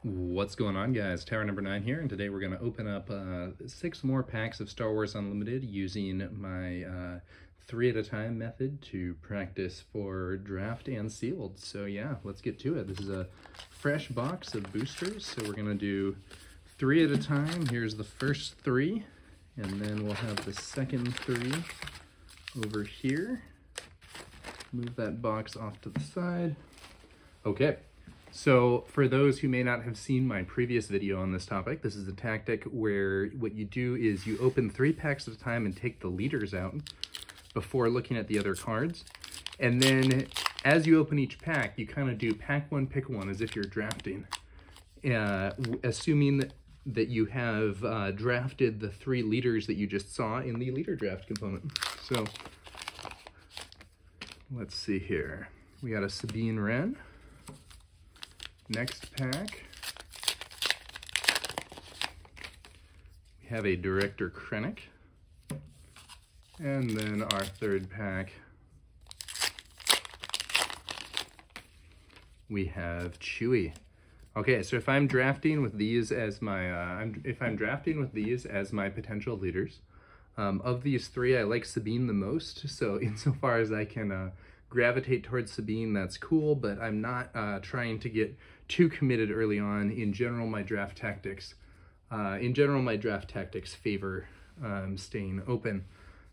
What's going on, guys? Tower number 9 here, and today we're going to open up 6 more packs of Star Wars Unlimited using my 3 at a time method to practice for draft and sealed. So yeah, let's get to it. This is a fresh box of boosters, so we're going to do 3 at a time. Here's the first 3, and then we'll have the second 3 over here. Move that box off to the side. Okay. So for those who may not have seen my previous video on this topic, this is a tactic where what you do is you open 3 packs at a time and take the leaders out before looking at the other cards. And then as you open each pack, you kind of do pack 1, pick 1 as if you're drafting, assuming that you have drafted the 3 leaders that you just saw in the leader draft component. So let's see here. We got a Sabine Wren. Next pack, we have a Director Krennic, and then our third pack, we have Chewie. Okay, so if I'm drafting with these as my potential leaders, of these 3, I like Sabine the most. So insofar as I can gravitate towards Sabine, that's cool, but I'm not trying to get too committed early on. In general, my draft tactics favor staying open.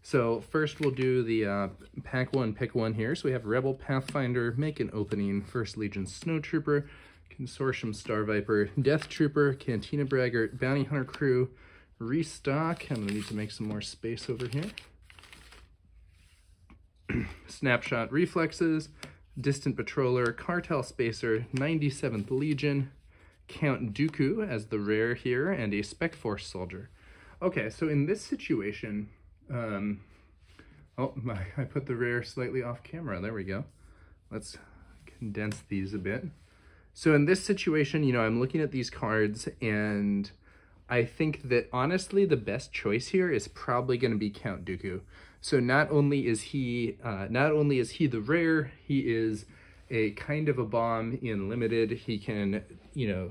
So first we'll do the pack 1, pick 1 here. So we have Rebel Pathfinder, make an opening, First Legion Snowtrooper, Consortium Star Viper, Death Trooper, Cantina Braggart, Bounty Hunter Crew, restock. I'm gonna need to make some more space over here. Snapshot Reflexes, Distant Patroller, Cartel Spacer, 97th Legion, Count Dooku as the rare here, and a Spec Force Soldier. Okay, so in this situation, I put the rare slightly off camera. There we go. Let's condense these a bit. So in this situation, you know, I'm looking at these cards, and I think that honestly the best choice here is probably going to be Count Dooku. So not only is he the rare, he is a kind of a bomb in limited. He can, you know,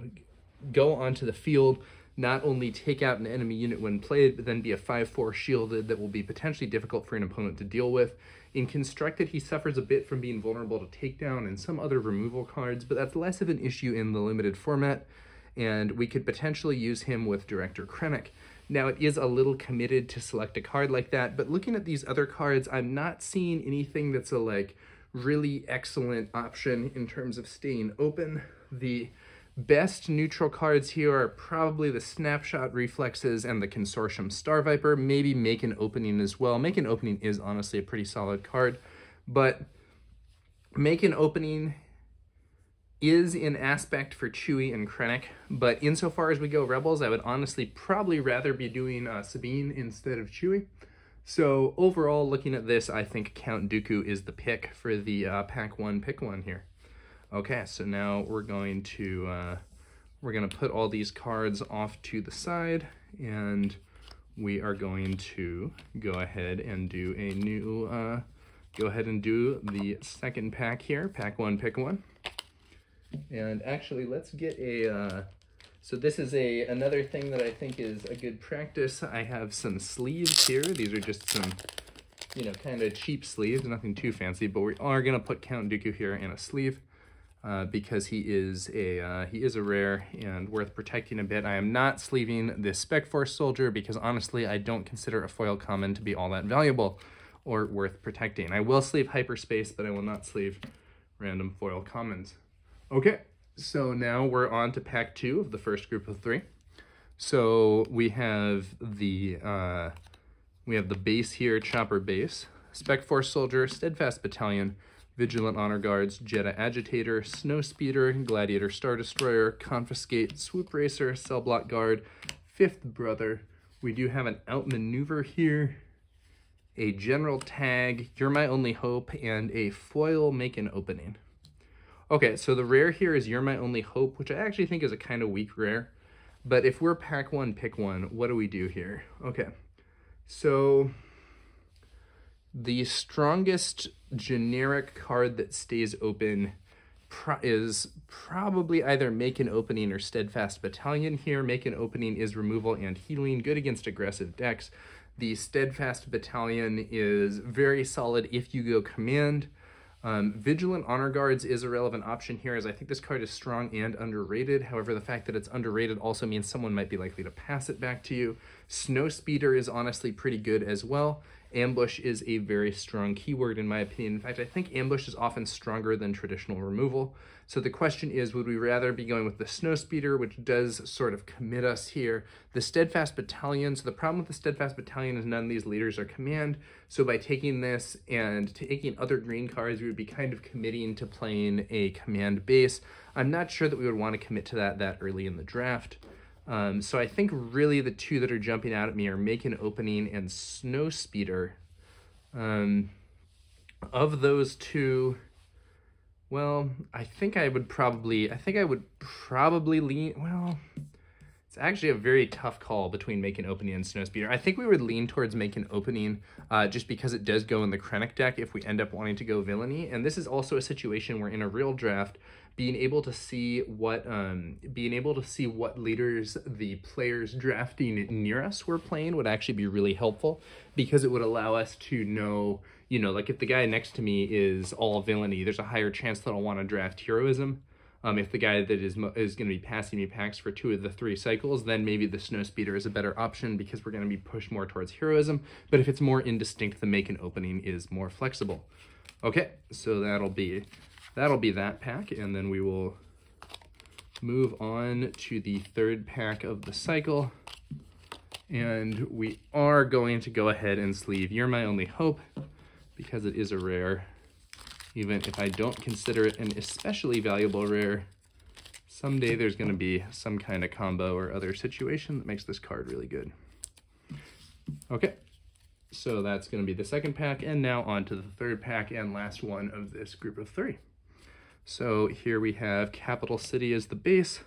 go onto the field, not only take out an enemy unit when played, but then be a 5/4 shielded that will be potentially difficult for an opponent to deal with. In constructed, he suffers a bit from being vulnerable to takedown and some other removal cards, but that's less of an issue in the limited format, and we could potentially use him with Director Krennic. Now, it is a little committed to select a card like that, but looking at these other cards, I'm not seeing anything that's a really excellent option in terms of staying open. The best neutral cards here are probably the Snapshot Reflexes and the Consortium Star Viper, maybe Make an Opening as well. Make an Opening is honestly a pretty solid card, but Make an Opening is in aspect for Chewie and Krennic, but insofar as we go Rebels, I would honestly probably rather be doing Sabine instead of Chewie. So overall, looking at this, I think Count Dooku is the pick for the pack 1, pick 1 here. Okay, so now we're going to put all these cards off to the side, and we are going to go ahead and do a new, the second pack here, pack 1, pick 1. And actually, let's get a, so this is another thing that I think is a good practice. I have some sleeves here. These are just some, you know, kind of cheap sleeves, nothing too fancy, but we are going to put Count Dooku here in a sleeve because he is a rare and worth protecting a bit. I am not sleeving this Spec Force Soldier because honestly, I don't consider a foil common to be all that valuable or worth protecting. I will sleeve Hyperspace, but I will not sleeve random foil commons. Okay, so now we're on to pack 2 of the first group of 3. So we have the base here, Chopper Base, Spec Force Soldier, Steadfast Battalion, Vigilant Honor Guards, Jedha Agitator, Snow Speeder, Gladiator Star Destroyer, Confiscate, Swoop Racer, Cell Block Guard, 5th Brother. We do have an Outmaneuver here, a General Tag, You're My Only Hope, and a foil Make an Opening. Okay, so the rare here is You're My Only Hope, which I actually think is a kind of weak rare. But if we're pack 1, pick 1, what do we do here? Okay, so the strongest generic card that stays open probably either Make an Opening or Steadfast Battalion here. Make an Opening is removal and healing, good against aggressive decks. The Steadfast Battalion is very solid if you go command. Vigilant Honor Guards is a relevant option here, as I think this card is strong and underrated. However, the fact that it's underrated also means someone might be likely to pass it back to you. Snowspeeder is honestly pretty good as well. Ambush is a very strong keyword in my opinion. In fact, I think Ambush is often stronger than traditional removal. So the question is, would we rather be going with the Snowspeeder, which does sort of commit us here, the Steadfast Battalion? So the problem with the Steadfast Battalion is none of these leaders are command. So by taking this and taking other green cards, we would be kind of committing to playing a command base. I'm not sure that we would want to commit to that early in the draft. So I think really the two that are jumping out at me are Make an Opening and Snowspeeder. Of those two, well, I think I would probably lean, well, it's actually a very tough call between Make an Opening and Snowspeeder. I think we would lean towards Make an Opening just because it does go in the Krennic deck if we end up wanting to go Villainy. And this is also a situation where in a real draft, being able to see what leaders the players drafting near us were playing would actually be really helpful, because it would allow us to know, you know, like if the guy next to me is all Villainy, there's a higher chance that I'll want to draft Heroism. If the guy that is going to be passing me packs for 2 of the 3 cycles, then maybe the Snowspeeder is a better option because we're going to be pushed more towards Heroism. But if it's more indistinct, the Make an Opening is more flexible. Okay, so that'll be that pack, and then we will move on to the 3rd pack of the cycle. And we are going to go ahead and sleeve You're My Only Hope, because it is a rare. Even if I don't consider it an especially valuable rare, someday there's going to be some kind of combo or other situation that makes this card really good. Okay, so that's going to be the 2nd pack, and now on to the 3rd pack and last one of this group of 3. So here we have Capital City as the base,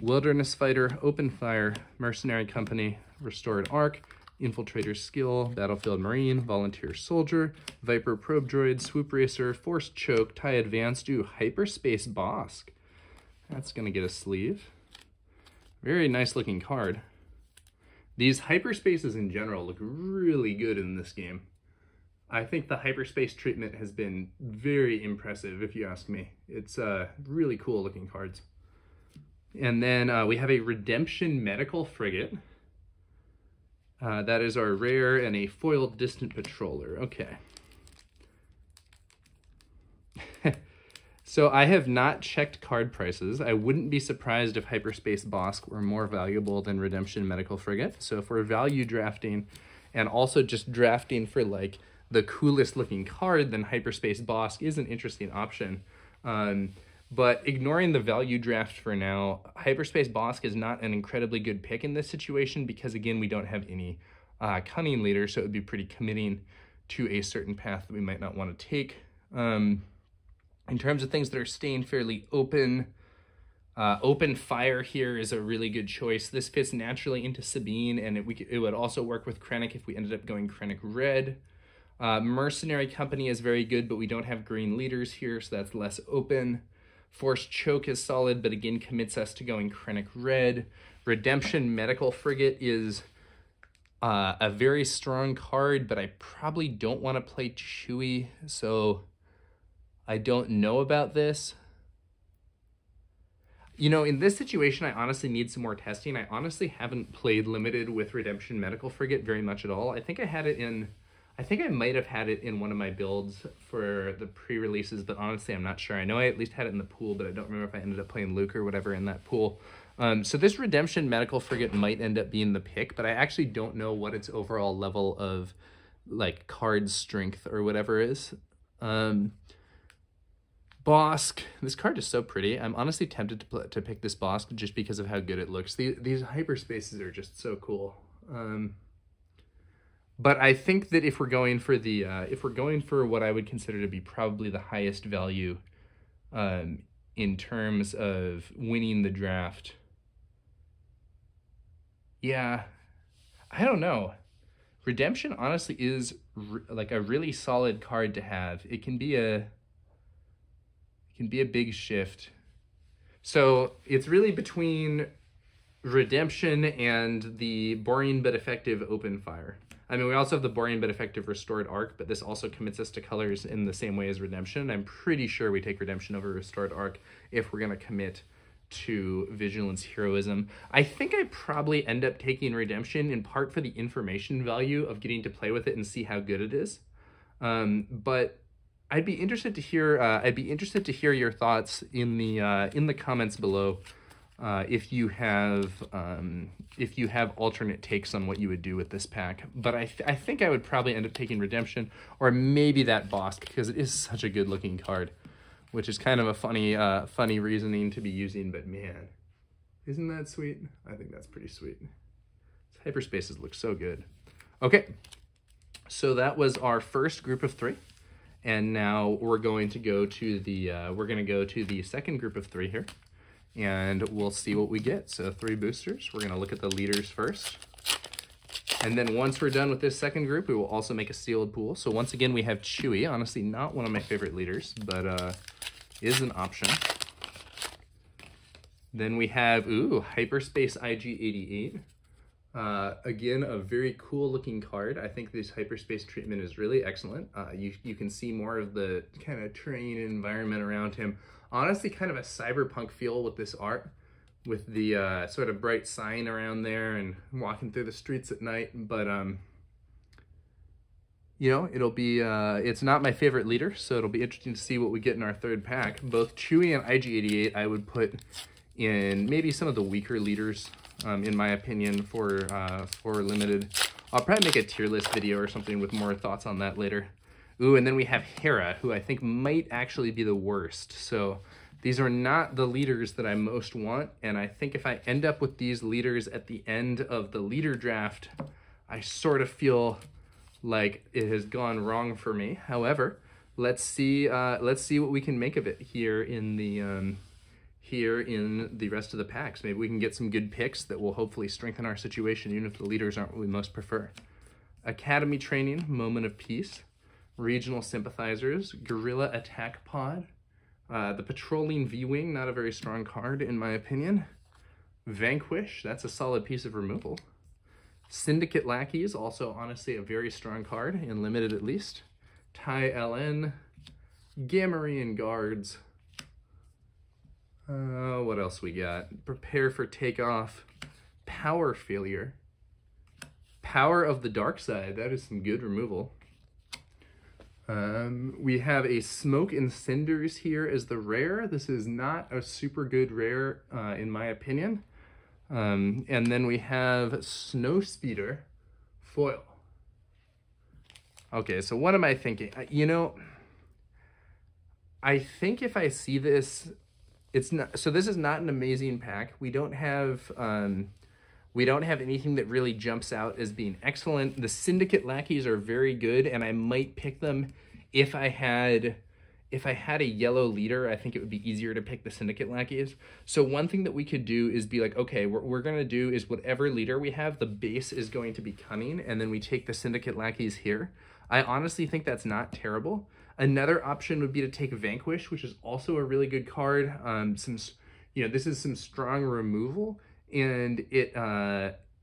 Wilderness Fighter, Open Fire, Mercenary Company, Restored Arc, Infiltrator Skill, Battlefield Marine, Volunteer Soldier, Viper Probe Droid, Swoop Racer, Forced Choke, TIE Advanced, Hyperspace Bosk. That's going to get a sleeve. Very nice looking card. These hyperspaces in general look really good in this game. I think the hyperspace treatment has been very impressive, if you ask me. It's really cool looking cards. And then we have a Redemption Medical Frigate. That is our rare, and a foiled Distant Patroller. Okay. So I have not checked card prices. I wouldn't be surprised if Hyperspace Bosk were more valuable than Redemption Medical Frigate. So if we're value drafting and also just drafting for like the coolest looking card, then Hyperspace Bosk is an interesting option. But ignoring the value draft for now, Hyperspace Bosk is not an incredibly good pick in this situation because, again, we don't have any cunning leader, so it would be pretty committing to a certain path that we might not want to take. In terms of things that are staying fairly open, Open Fire here is a really good choice. This fits naturally into Sabine, and it would also work with Krennic if we ended up going Krennic Red. Mercenary Company is very good, but we don't have green leaders here, so that's less open. Forced Choke is solid, but again commits us to going Krennic Red. Redemption Medical Frigate is a very strong card, but I probably don't want to play Chewie, so I don't know about this. You know, in this situation, I honestly need some more testing. I honestly haven't played Limited with Redemption Medical Frigate very much at all. I think I might have had it in one of my builds for the pre-releases, but honestly, I'm not sure. I know I at least had it in the pool, but I don't remember if I ended up playing Luke or whatever in that pool. So this Redemption Medical Frigate might end up being the pick, but I actually don't know what its overall level of, like, card strength or whatever is. Bosk. This card is so pretty. I'm honestly tempted to pick this Bosk just because of how good it looks. These hyperspaces are just so cool. But I think that if we're going for what I would consider to be probably the highest value in terms of winning the draft, yeah, I don't know. Redemption honestly is like a really solid card to have. It can be It can be a big shift. So it's really between Redemption and the boring but effective Open Fire. I mean, we also have the boring but effective Restored Arc, but this also commits us to colors in the same way as Redemption. I'm pretty sure we take Redemption over Restored Arc if we're going to commit to Vigilance Heroism. I think I probably end up taking Redemption in part for the information value of getting to play with it and see how good it is. But I'd be interested to hear your thoughts in the comments below. If you have alternate takes on what you would do with this pack. But I think I would probably end up taking Redemption, or maybe that Bosk, because it is such a good looking card, which is kind of a funny reasoning to be using, but man, isn't that sweet? I think that's pretty sweet. Hyperspaces look so good. Okay, so that was our first group of 3. And now we're going to go to the second group of 3 here. And we'll see what we get. So 3 boosters. We're going to look at the leaders first. And then once we're done with this second group, we will also make a sealed pool. So once again, we have Chewie. Honestly, not one of my favorite leaders, but is an option. Then we have, Hyperspace IG-88. Again, a very cool looking card. I think this hyperspace treatment is really excellent. You can see more of the kind of terrain environment around him. Honestly, kind of a cyberpunk feel with this art, with the sort of bright sign around there and walking through the streets at night. But you know, it'll be it's not my favorite leader, so it'll be interesting to see what we get in our third pack. Both Chewie and IG-88 I would put in maybe some of the weaker leaders, in my opinion, for limited. I'll probably make a tier list video or something with more thoughts on that later. Ooh, and then we have Hera, who I think might actually be the worst. So these are not the leaders that I most want, and I think if I end up with these leaders at the end of the leader draft, I sort of feel like it has gone wrong for me. However, let's see what we can make of it here in the rest of the packs. Maybe we can get some good picks that will hopefully strengthen our situation, even if the leaders aren't what we most prefer. Academy Training, Moment of Peace. Regional Sympathizers, Guerrilla Attack Pod, the Patrolling V-Wing, not a very strong card in my opinion. Vanquish, that's a solid piece of removal. Syndicate Lackeys, also honestly a very strong card, in limited at least. Tai LN, Gamorrean Guards. What else we got? Prepare for Takeoff, Power Failure. Power of the Dark Side, that is some good removal. We have a Smoke and Cinders here as the rare. This is not a super good rare, in my opinion. And then we have Snowspeeder foil. Okay, so what am I thinking? You know, I think if I see this, it's not. So this is not an amazing pack. We don't have anything that really jumps out as being excellent. The Syndicate Lackeys are very good, and I might pick them if I had a yellow leader. I think it would be easier to pick the Syndicate Lackeys. So one thing that we could do is be like, okay, what we're going to do is whatever leader we have, the base is going to be Cunning, and then we take the Syndicate Lackeys here. I honestly think that's not terrible. Another option would be to take Vanquish, which is also a really good card. This is some strong removal, and it,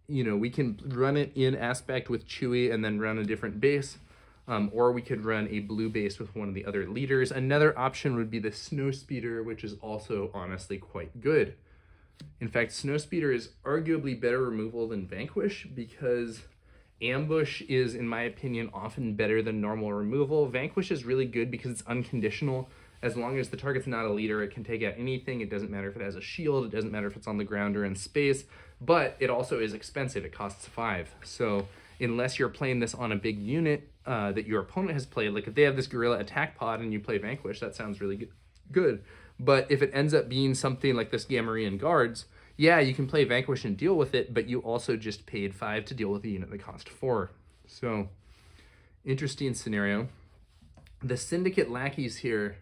we can run it in aspect with Chewie and then run a different base, or we could run a blue base with one of the other leaders. Another option would be the Snowspeeder, which is also honestly quite good. In fact, Snowspeeder is arguably better removal than Vanquish because Ambush is, in my opinion, often better than normal removal. Vanquish is really good because it's unconditional. As long as the target's not a leader, it can take out anything. It doesn't matter if it has a shield. It doesn't matter if it's on the ground or in space. But it also is expensive. It costs 5. So unless you're playing this on a big unit that your opponent has played, like if they have this Guerrilla Attack Pod and you play Vanquish, that sounds really good. But if it ends up being something like this Gamorrean Guards, yeah, you can play Vanquish and deal with it, but you also just paid 5 to deal with a unit that cost 4. So, interesting scenario. The Syndicate Lackeys here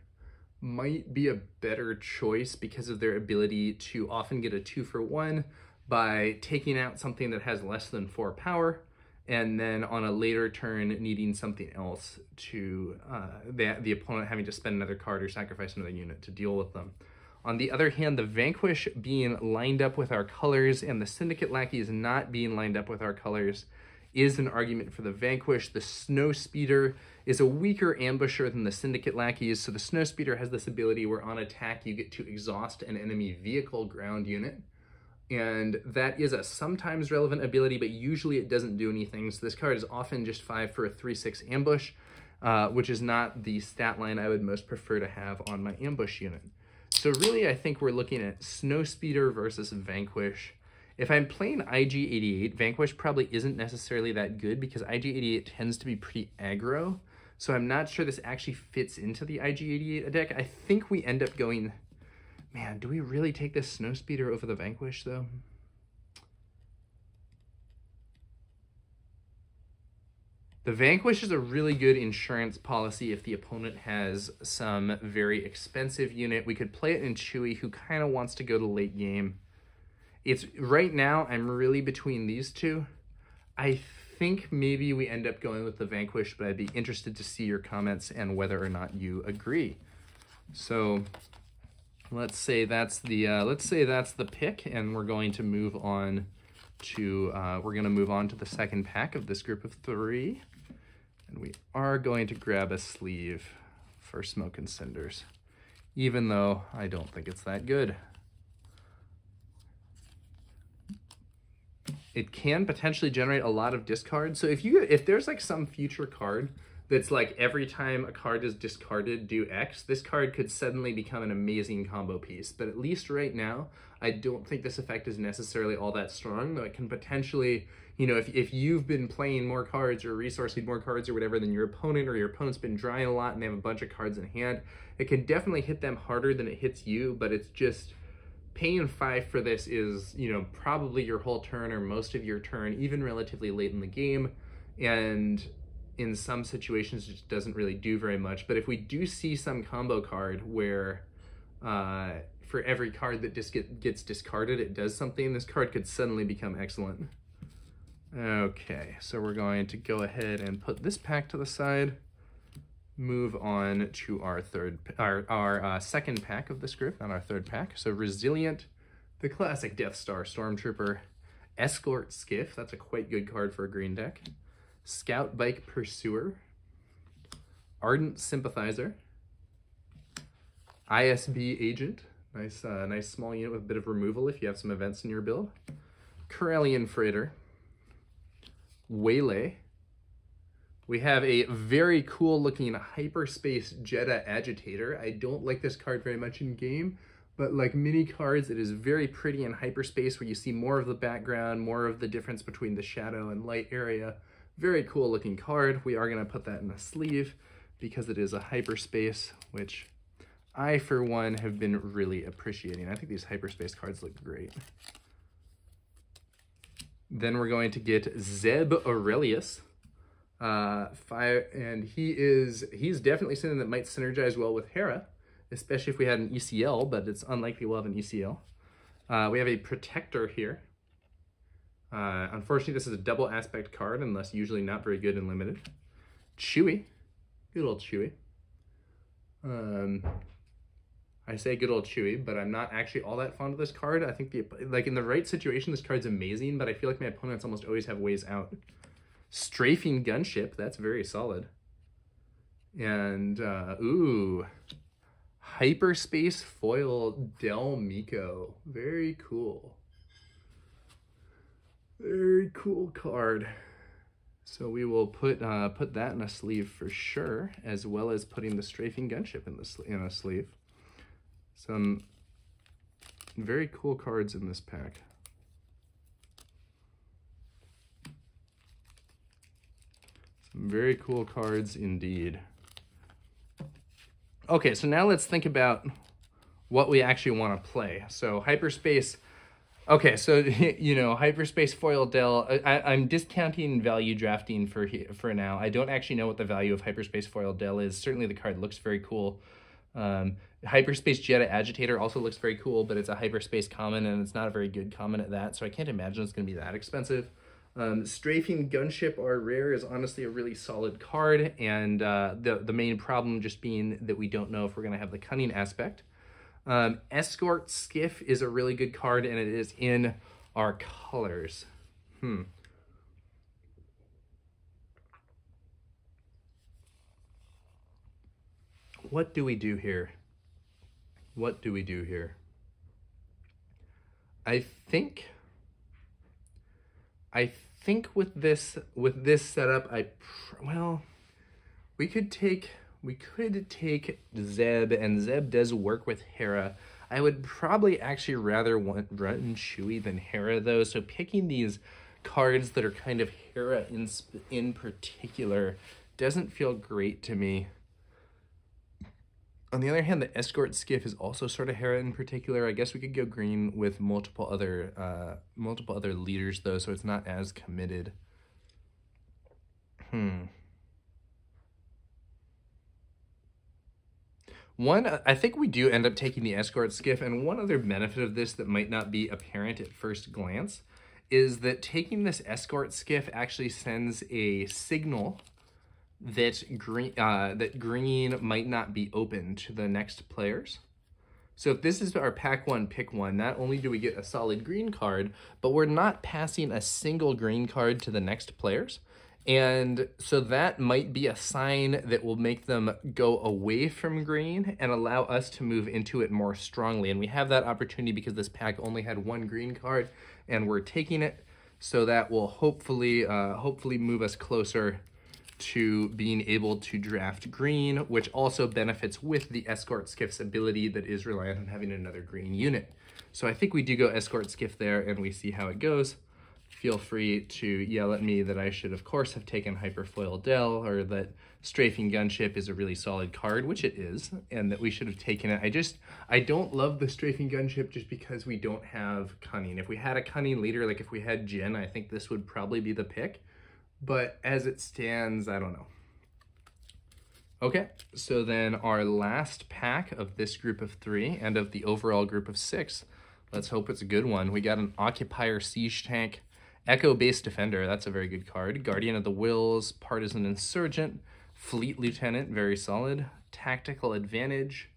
might be a better choice because of their ability to often get a 2-for-1 by taking out something that has less than 4 power and then on a later turn needing something else to, the opponent having to spend another card or sacrifice another unit to deal with them. On the other hand, the Vanquish being lined up with our colors and the Syndicate Lackeys not being lined up with our colors is an argument for the Vanquish. The Snowspeeder is a weaker ambusher than the Syndicate Lackeys, so the Snowspeeder has this ability where on attack you get to exhaust an enemy vehicle ground unit, and that is a sometimes relevant ability, but usually it doesn't do anything. So this card is often just 5 for a 3/6 ambush, which is not the stat line I would most prefer to have on my ambush unit. So really, I think we're looking at Snowspeeder versus Vanquish. If I'm playing IG-88, Vanquish probably isn't necessarily that good because IG-88 tends to be pretty aggro. So I'm not sure this actually fits into the IG-88 deck. I think we end up going, man, do we really take this Snowspeeder over the Vanquish though? The Vanquish is a really good insurance policy if the opponent has some very expensive unit. We could play it in Chewy, who kind of wants to go to late game. It's right now, I'm really between these two. I think maybe we end up going with the Vanquish, but I'd be interested to see your comments and whether or not you agree. So let's say that's the pick, and we're going to move on to the second pack of this group of 3. And we are going to grab a sleeve for Smoke and Cinders, even though I don't think it's that good. It can potentially generate a lot of discards. So if there's like some future card that's like every time a card is discarded, do X, this card could suddenly become an amazing combo piece. But at least right now, I don't think this effect is necessarily all that strong, though it can potentially, you know, if you've been playing more cards or resourcing more cards or whatever than your opponent, or your opponent's been drawing a lot and they have a bunch of cards in hand, it can definitely hit them harder than it hits you, but it's just, paying 5 for this is, you know, probably your whole turn or most of your turn, even relatively late in the game, and in some situations it just doesn't really do very much. But if we do see some combo card where for every card that just gets discarded, it does something, this card could suddenly become excellent. Okay, so we're going to go ahead and put this pack to the side, move on to our second pack of this group, not our third pack. So Resilient, the classic Death Star Stormtrooper, Escort Skiff, that's a quite good card for a green deck, Scout Bike Pursuer, Ardent Sympathizer, ISB Agent, nice small unit with a bit of removal if you have some events in your build, Corellian Freighter, Waylay. We have a very cool looking Hyperspace Jedha Agitator. I don't like this card very much in game, but like mini cards, it is very pretty in hyperspace where you see more of the background, more of the difference between the shadow and light area. Very cool looking card. We are gonna put that in a sleeve because it is a hyperspace, which I, for one, have been really appreciating. I think these hyperspace cards look great. Then we're going to get Zeb Aurelius. And he's definitely something that might synergize well with Hera, especially if we had an ECL, but it's unlikely we'll have an ECL. We have a Protector here. Unfortunately, this is a double aspect card, and thus usually not very good in limited. Chewy, good old Chewy. I say good old Chewy, but I'm not actually all that fond of this card. I think like in the right situation, this card's amazing, but I feel like my opponents almost always have ways out. Strafing Gunship, that's very solid. And, ooh, Hyperspace Foil Del Miko. Very cool. Very cool card. So we will put that in a sleeve for sure, as well as putting the Strafing Gunship in a sleeve. Some very cool cards in this pack. Very cool cards indeed. Okay, so now let's think about what we actually want to play. So Hyperspace, okay, so, you know, Hyperspace Foil Del, I'm discounting value drafting for now. I don't actually know what the value of Hyperspace Foil Del is. Certainly the card looks very cool. Hyperspace Jedha Agitator also looks very cool, but it's a Hyperspace common, and it's not a very good common at that, so I can't imagine it's going to be that expensive. Strafing Gunship, our rare, is honestly a really solid card, and the main problem just being that we don't know if we're going to have the cunning aspect. Escort Skiff is a really good card, and it is in our colors. What do we do here? What do we do here? I think with this setup, we could take Zeb, and Zeb does work with Hera. I would probably actually rather run Chewie than Hera, though. So picking these cards that are kind of Hera in particular doesn't feel great to me. On the other hand, the Escort Skiff is also sort of Hera in particular. I guess we could go green with multiple other leaders, though, so it's not as committed. I think we do end up taking the Escort Skiff, and one other benefit of this that might not be apparent at first glance is that taking this Escort Skiff actually sends a signal that green might not be open to the next players. So if this is our pack one, pick one, not only do we get a solid green card, but we're not passing a single green card to the next players. And so that might be a sign that will make them go away from green and allow us to move into it more strongly. And we have that opportunity because this pack only had one green card and we're taking it. So that will hopefully move us closer to being able to draft green, which also benefits with the Escort Skiff's ability that is reliant on having another green unit. So I think we do go Escort Skiff there, and we see how it goes. Feel free to yell at me that I should, of course, have taken Hyperfoil Del, or that Strafing Gunship is a really solid card, which it is, and that we should have taken it. I don't love the Strafing Gunship just because we don't have Cunning. If we had a Cunning leader, like if we had Jin, I think this would probably be the pick. But as it stands, I don't know. Okay, so then our last pack of this group of 3 and of the overall group of 6. Let's hope it's a good one. We got an Occupier Siege Tank, Echo Base Defender, that's a very good card, Guardian of the Wills, Partisan Insurgent, Fleet Lieutenant, very solid, Tactical Advantage,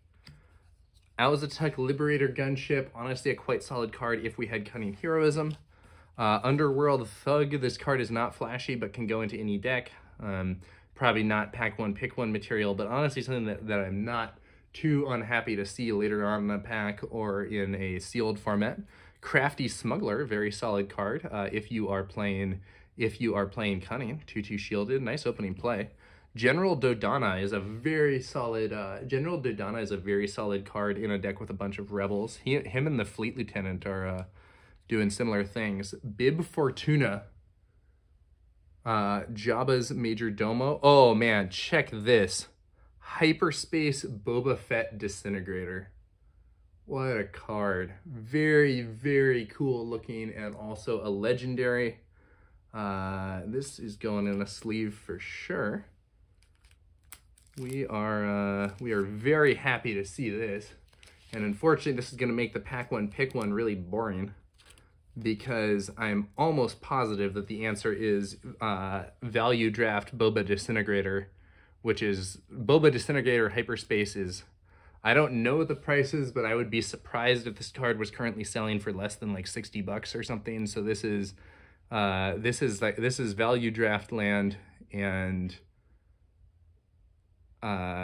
Auzatuk Liberator Gunship, honestly a quite solid card if we had Cunning Heroism. Underworld Thug, this card is not flashy but can go into any deck. Probably not pack one, pick one material, but honestly something that I'm not too unhappy to see later on in the pack or in a sealed format. Crafty Smuggler, very solid card if you are playing Cunning, 2/2 shielded, nice opening play. General Dodonna is a very solid card in a deck with a bunch of rebels. Him and the Fleet Lieutenant are doing similar things. Bib Fortuna, Jabba's Major Domo. Oh man, check this. Hyperspace Boba Fett Disintegrator. What a card. Very, very cool looking and also a legendary. This is going in a sleeve for sure. We are very happy to see this. And unfortunately, this is going to make the pack one, pick one really boring, because I'm almost positive that the answer is value draft Boba Disintegrator, which is Boba Disintegrator Hyperspace is, I don't know the prices, but I would be surprised if this card was currently selling for less than like $60 or something. So this is value draft land, and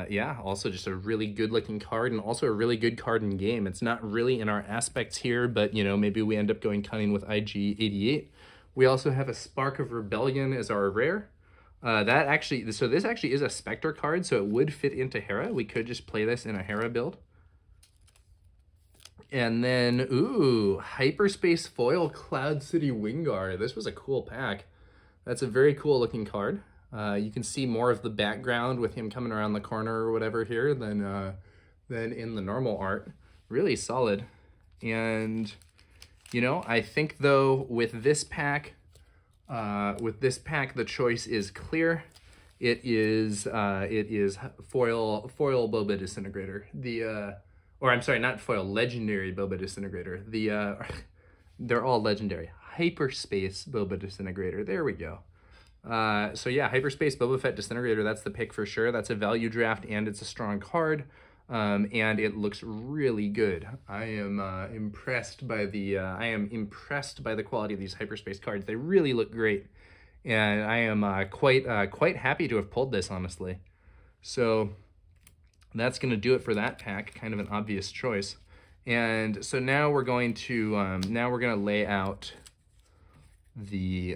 yeah, also just a really good looking card, and also a really good card in game. It's not really in our aspects here, but you know, maybe we end up going Cunning with IG-88. We also have a Spark of Rebellion as our rare. This actually is a Spectre card, so it would fit into Hera. We could just play this in a Hera build. And then, ooh, Hyperspace Foil Cloud City Wingar. This was a cool pack. That's a very cool looking card. You can see more of the background with him coming around the corner or whatever here than in the normal art. Really solid. And, you know, I think though with this pack, the choice is clear. It is foil Boba Disintegrator. Or I'm sorry, not foil, legendary Boba Disintegrator. they're all legendary. Hyperspace Boba Disintegrator. There we go. So yeah, Hyperspace Boba Fett Disintegrator, that's the pick for sure. That's a value draft, and it's a strong card. And it looks really good. I am impressed by the quality of these Hyperspace cards. They really look great, and I am quite happy to have pulled this, honestly. So that's gonna do it for that pack. Kind of an obvious choice. And so now we're going to lay out the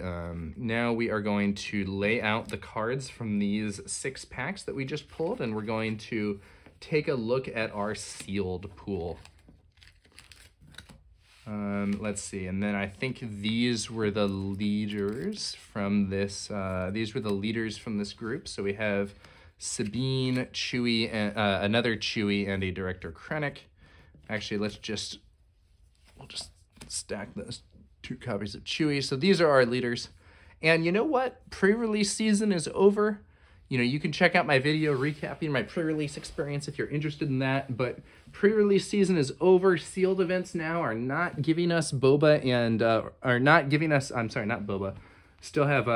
now we are going to lay out the cards from these 6 packs that we just pulled, and we're going to take a look at our sealed pool. Let's see, and then I think these were the leaders from this group. So we have Sabine, Chewie, and another Chewie, and a Director Krennic. Actually, we'll just stack those 2 copies of Chewie. So these are our leaders. And you know what? Pre-release season is over. You know, you can check out my video recapping my pre-release experience if you're interested in that. But pre-release season is over. Sealed events now are not giving us Boba and are not giving us. I'm sorry, not Boba. Still have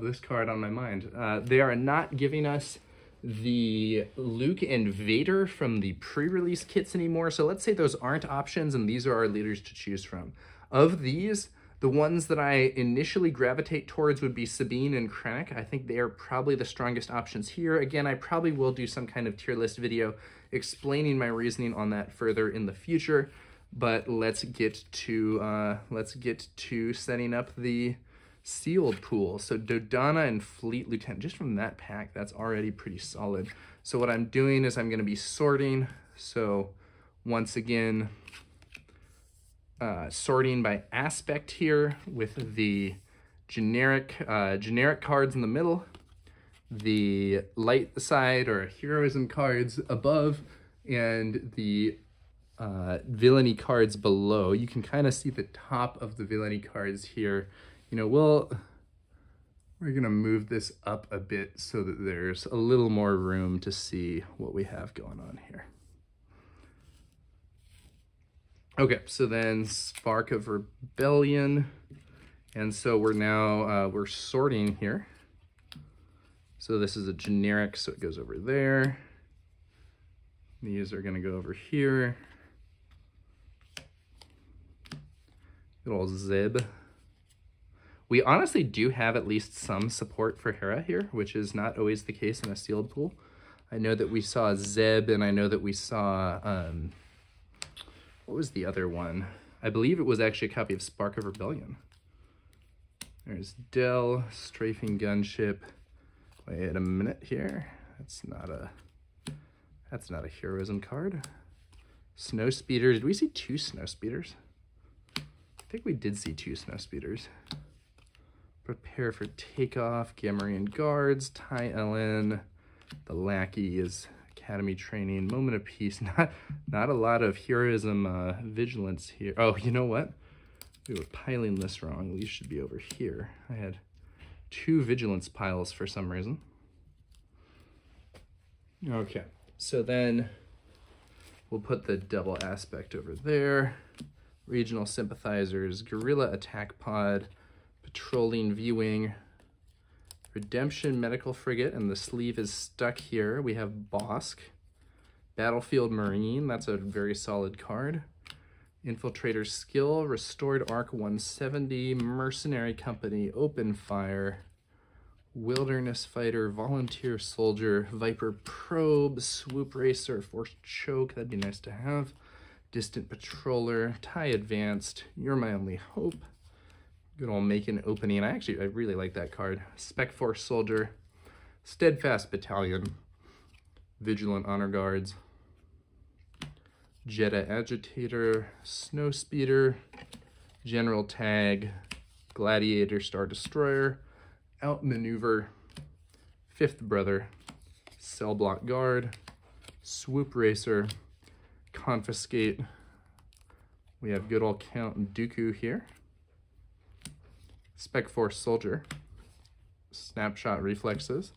this card on my mind. They are not giving us the Luke and Vader from the pre-release kits anymore. So let's say those aren't options, and these are our leaders to choose from. Of these, the ones that I initially gravitate towards would be Sabine and Krennic. I think they are probably the strongest options here. Again, I probably will do some kind of tier list video explaining my reasoning on that further in the future. But let's get to setting up the sealed pool. So Dodonna and Fleet Lieutenant, just from that pack, that's already pretty solid. So what I'm doing is I'm going to be sorting. So once again, sorting by aspect here with the generic cards in the middle, the light side or heroism cards above, and the villainy cards below. You can kind of see the top of the villainy cards here. You know, we're gonna move this up a bit so that there's a little more room to see what we have going on here. Okay, so then Spark of Rebellion. And so we're now, we're sorting here. So this is a generic, so it goes over there. These are gonna go over here. Little Zeb. We honestly do have at least some support for Hera here, which is not always the case in a sealed pool. I know that we saw Zeb, and I know that we saw, what was the other one? I believe it was actually a copy of Spark of Rebellion. There's Del, Strafing Gunship. Wait a minute here. That's not a heroism card. Snowspeeder. Did we see 2 Snowspeeders? I think we did see 2 Snowspeeders. Prepare for Takeoff, Gamorrean Guards, Ty Ellen, the Lackeys, Academy Training, Moment of Peace. Not a lot of heroism vigilance here. Oh, you know what? We were piling this wrong. These should be over here. I had 2 vigilance piles for some reason. Okay, so then we'll put the double aspect over there. Regional Sympathizers, Guerrilla Attack Pod, Patrolling Viewing, Redemption Medical Frigate, and the sleeve is stuck here. We have Bosk, Battlefield Marine, that's a very solid card. Infiltrator Skill, Restored Arc 170, Mercenary Company, Open Fire, Wilderness Fighter, Volunteer Soldier, Viper Probe, Swoop Racer, Forced Choke, that'd be nice to have. Distant Patroller, TIE Advanced, You're My Only Hope. Good old Macon Opening. I really like that card. Spec Force Soldier, Steadfast Battalion, Vigilant Honor Guards, Jedha Agitator, Snowspeeder, General Tag, Gladiator Star Destroyer, Outmaneuver, Fifth Brother, Cell Block Guard, Swoop Racer, Confiscate. We have good old Count Dooku here. Spec Force Soldier, Snapshot Reflexes,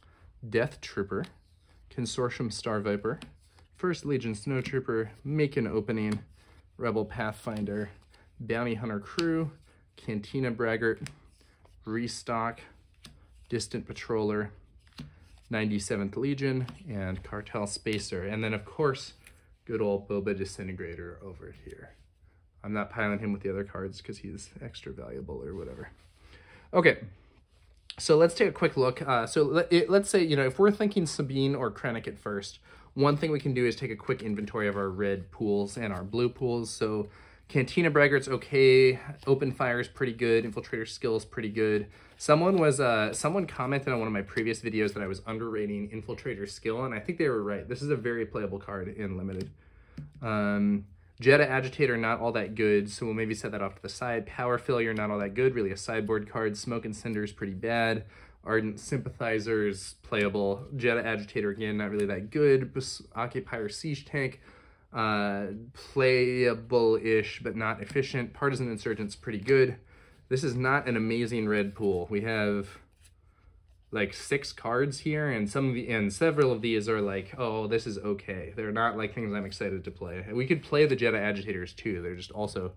Death Trooper, Consortium Star Viper, First Legion Snow Trooper, Macon Opening, Rebel Pathfinder, Bounty Hunter Crew, Cantina Braggart, Restock, Distant Patroller, 97th Legion, and Cartel Spacer. And then, of course, good old Boba Disintegrator over here. I'm not piling him with the other cards because he's extra valuable or whatever. Okay, so let's take a quick look. Let's say, if we're thinking Sabine or Krennic at first, one thing we can do is take a quick inventory of our red pools and our blue pools. So Cantina Braggart's okay, Open Fire's pretty good, Infiltrator Skill's pretty good. Someone commented on one of my previous videos that I was underrating Infiltrator Skill, and I think they were right. This is a very playable card in Limited. Jedha Agitator, not all that good, so we'll maybe set that off to the side. Power Failure, not all that good, really a sideboard card. Smoke and Cinder's pretty bad. Ardent Sympathizers, playable. Jedha Agitator, again, not really that good. Occupier Siege Tank, playable-ish, but not efficient. Partisan Insurgent's pretty good. This is not an amazing red pool. We have like 6 cards here, and several of these are like, oh, this is okay. They're not like things I'm excited to play. We could play the Jedha Agitators too. They're just also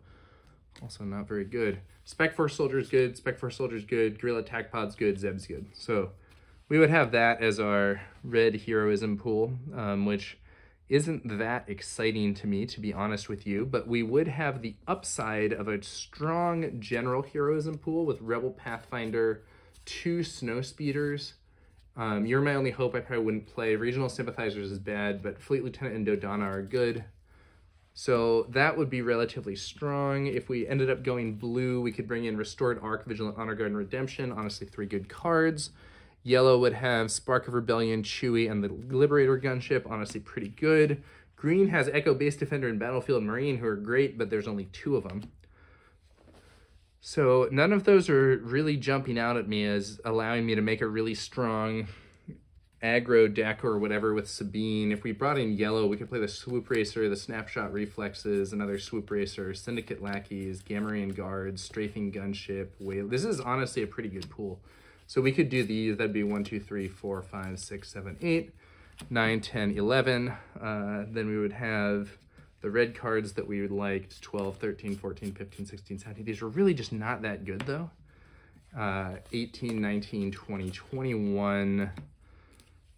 not very good. Spec Force Soldier's good, Spec Force Soldier's good, Guerrilla Attack Pod's good, Zeb's good. So we would have that as our red heroism pool, which isn't that exciting to me, to be honest with you, but we would have the upside of a strong general heroism pool with Rebel Pathfinder, 2 Snow Speeders. You're My Only Hope I probably wouldn't play. Regional Sympathizers is bad, but Fleet Lieutenant and Dodonna are good. So that would be relatively strong. If we ended up going blue, we could bring in Restored Arc, Vigilant Honor Guard, and Redemption. Honestly, 3 good cards. Yellow would have Spark of Rebellion, Chewie, and the Liberator Gunship. Honestly, pretty good. Green has Echo, Base Defender, and Battlefield Marine, who are great, but there's only 2 of them. So none of those are really jumping out at me as allowing me to make a really strong aggro deck or whatever with Sabine. If we brought in yellow, we could play the Swoop Racer, the Snapshot Reflexes, another Swoop Racer, Syndicate Lackeys, Gamorrean Guards, Strafing Gunship, Whale. This is honestly a pretty good pool. So we could do these. That'd be 1, 2, 3, 4, 5, 6, 7, 8, 9, 10, 11. Then we would have the red cards that we would like, 12, 13, 14, 15, 16, 17. These are really just not that good, though. 18, 19, 20, 21,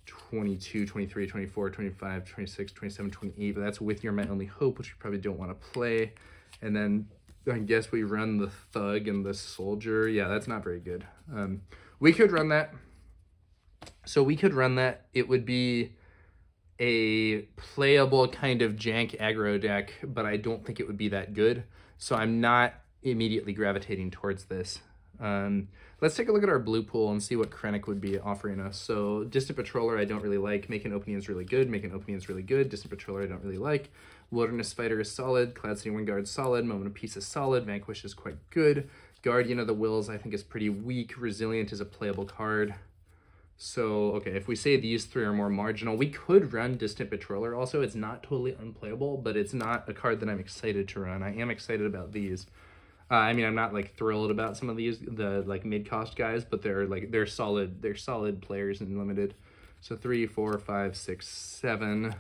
22, 23, 24, 25, 26, 27, 28. But that's with Your My Only Hope, which we probably don't want to play. And then I guess we run the Thug and the Soldier. Yeah, that's not very good. We could run that. So we could run that. It would be a playable kind of jank aggro deck, but I don't think it would be that good. So I'm not immediately gravitating towards this. Let's take a look at our blue pool and see what Krennic would be offering us. So Distant Patroller I don't really like. Making Opening is really good. Making Opening is really good. Distant Patroller I don't really like. Wilderness Fighter is solid. Cloud City Wingard is solid. Moment of Peace is solid. Vanquish is quite good. Guardian of the Wills I think is pretty weak. Resilient is a playable card. So, okay, if we say these 3 are more marginal, we could run Distant Patroller also. It's not totally unplayable, but it's not a card that I'm excited to run. I am excited about these. I mean, I'm not like thrilled about some of these, the like mid-cost guys, but they're solid players in Limited. So 3, 4, 5, 6, 7.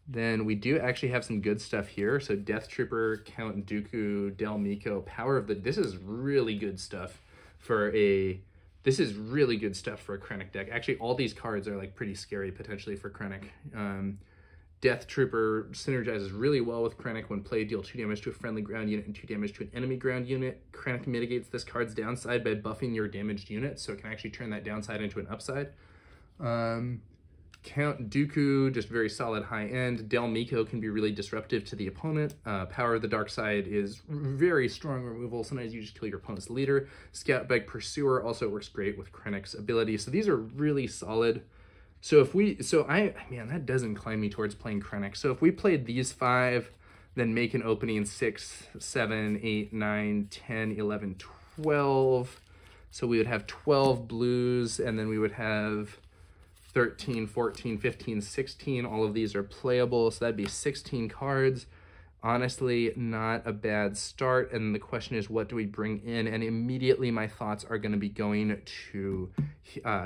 Then we do actually have some good stuff here. So Death Trooper, Count Dooku, Del Meeko, Power of the... This is really good stuff for a... This is really good stuff for a Krennic deck. Actually, all these cards are like pretty scary potentially for Krennic. Death Trooper synergizes really well with Krennic. When played, deal 2 damage to a friendly ground unit and 2 damage to an enemy ground unit. Krennic mitigates this card's downside by buffing your damaged unit, so it can actually turn that downside into an upside. Count Dooku, just very solid high end. Del Meeko can be really disruptive to the opponent. Power of the Dark Side is very strong removal. Sometimes you just kill your opponent's leader. Scoutbag Pursuer also works great with Krennic's ability. So these are really solid. So if we, man, that does incline me towards playing Krennic. So if we played these 5, then make an opening 6, 7, 8, 9, 10, 11, 12. So we would have 12 blues, and then we would have 13, 14, 15, 16. All of these are playable, so that'd be 16 cards. Honestly, not a bad start. And the question is, what do we bring in? And immediately my thoughts are going to be going to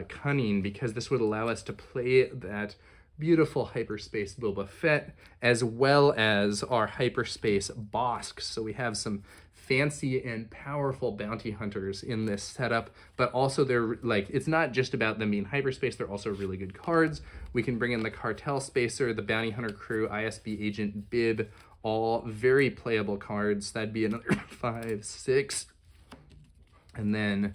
Cunning, because this would allow us to play that beautiful hyperspace Boba Fett, as well as our hyperspace Bosk. So we have some fancy and powerful bounty hunters in this setup, but also they're like, it's not just about them being hyperspace, they're also really good cards. We can bring in the Cartel Spacer, the Bounty Hunter Crew, ISB Agent, Bib, all very playable cards. That'd be another 5, 6, and then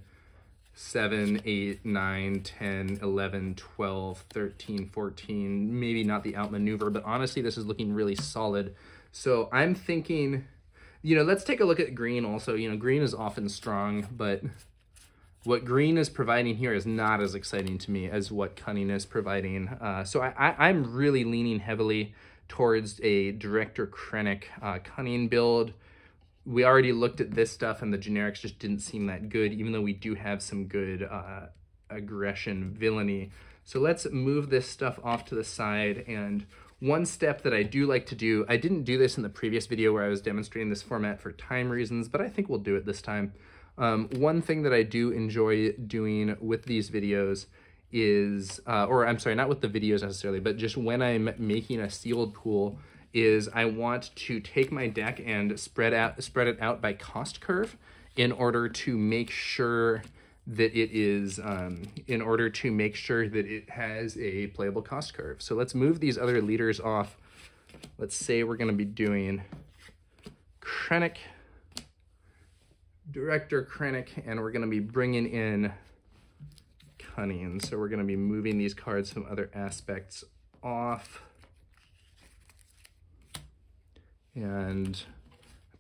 7, 8, 9, 10, 11, 12, 13, 14, maybe not the outmaneuver, but honestly, this is looking really solid. So I'm thinking, you know, let's take a look at green also. You know, green is often strong, but what green is providing here is not as exciting to me as what Cunning is providing. So I'm really leaning heavily towards a Director Krennic Cunning build. We already looked at this stuff and the generics just didn't seem that good, even though we do have some good aggression villainy. So let's move this stuff off to the side. And one step that I do like to do, I didn't do this in the previous video where I was demonstrating this format for time reasons, but I think we'll do it this time. One thing that I do enjoy doing with these videos is, or I'm sorry, not with the videos necessarily, but just when I'm making a sealed pool, is I want to take my deck and spread it out by cost curve in order to make sure that it is, it has a playable cost curve. So let's move these other leaders off. Let's say we're going to be doing Krennic, Director Krennic, and we're going to be bringing in Cunning. So we're going to be moving these cards from other aspects off. And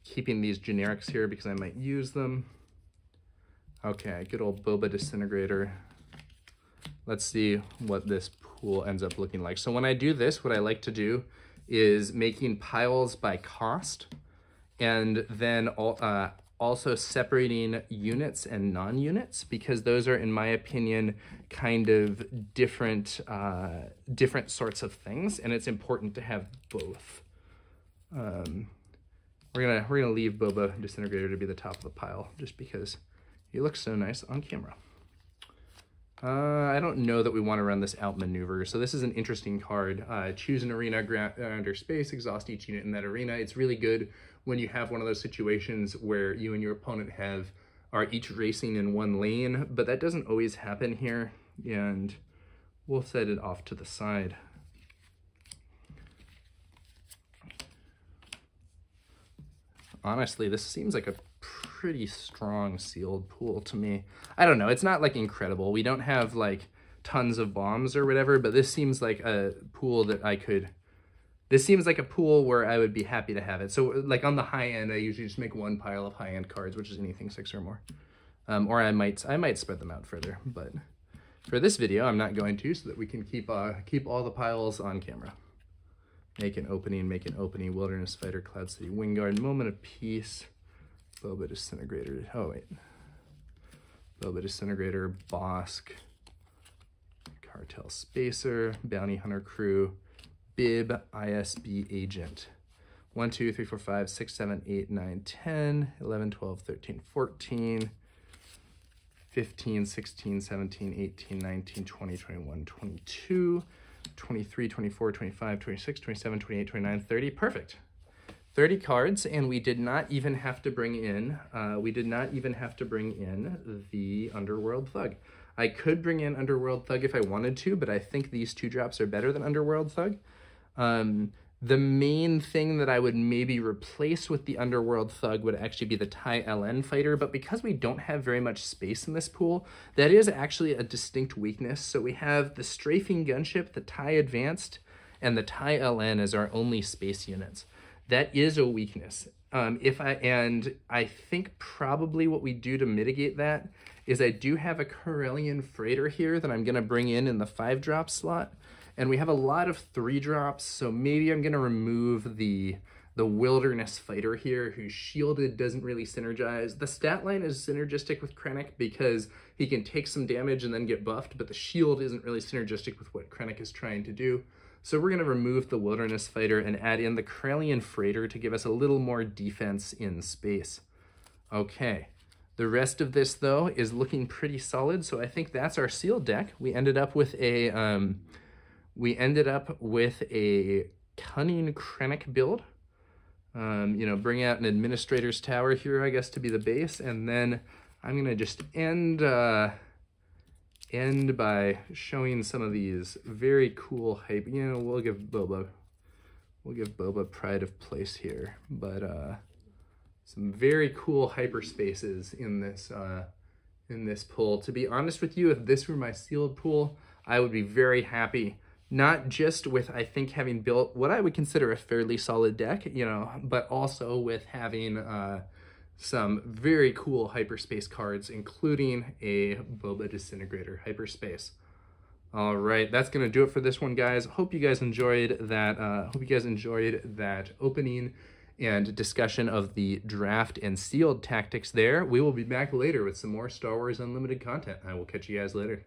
keeping these generics here because I might use them. Okay, good old Boba Disintegrator. Let's see what this pool ends up looking like. So when I do this, what I like to do is making piles by cost, and then also separating units and non-units, because those are, in my opinion, kind of different sorts of things, and it's important to have both. We're gonna leave Boba Disintegrator to be the top of the pile just because he looks so nice on camera. I don't know that we want to run this outmaneuver, so this is an interesting card. Choose an arena under space, exhaust each unit in that arena. It's really good when you have one of those situations where you and your opponent are each racing in one lane, but that doesn't always happen here, and we'll set it off to the side. Honestly, this seems like a pretty strong sealed pool to me. I don't know, it's not like incredible. We don't have like tons of bombs or whatever, but this seems like a pool that this seems like a pool where I would be happy to have it. So like on the high end, I usually just make one pile of high end cards, which is anything 6 or more. Or I might spread them out further, but for this video, I'm not going to, so that we can keep all the piles on camera. Make an opening, Wilderness Fighter, Cloud City Wingguard, Moment of Peace, Boba Disintegrator, oh wait, Boba Disintegrator, Bosk, Cartel Spacer, Bounty Hunter Crew, Bib, ISB Agent. 1, 2, 3, 4, 5, 6, 7, 8, 9, 10, 11, 12, 13, 14, 15, 16, 17, 18, 19, 20, 21, 22, 23, 24, 25, 26, 27, 28, 29, 30. Perfect. 30 cards, and we did not even have to bring in the Underworld Thug. I could bring in Underworld Thug if I wanted to, but I think these 2 drops are better than Underworld Thug. The main thing that I would maybe replace with the Underworld Thug would actually be the TIE LN fighter, but because we don't have very much space in this pool, that is actually a distinct weakness. So we have the Strafing Gunship, the TIE Advanced, and the TIE LN as our only space units. That is a weakness. I think probably what we do to mitigate that is I do have a Corellian Freighter here that I'm going to bring in the 5-drop slot. And we have a lot of 3-drops, so maybe I'm going to remove the Wilderness Fighter here, who's shielded, doesn't really synergize. The stat line is synergistic with Krennic because he can take some damage and then get buffed, but the shield isn't really synergistic with what Krennic is trying to do. So we're going to remove the Wilderness Fighter and add in the Corellian Freighter to give us a little more defense in space. Okay. The rest of this, though, is looking pretty solid, so I think that's our sealed deck. We ended up with a We ended up with a Cunning Krennic build. You know, bring out an Administrator's Tower here, I guess, to be the base, and then I'm gonna just end by showing some of these very cool hype. You know, we'll give Boba pride of place here, but some very cool hyperspaces in this pull. To be honest with you, if this were my sealed pool, I would be very happy. Not just with, I think, having built what I would consider a fairly solid deck, you know, but also with having some very cool hyperspace cards, including a Boba Disintegrator hyperspace. All right, that's gonna do it for this one, guys. Hope you guys enjoyed that. Opening and discussion of the draft and sealed tactics there. We will be back later with some more Star Wars Unlimited content. I will catch you guys later.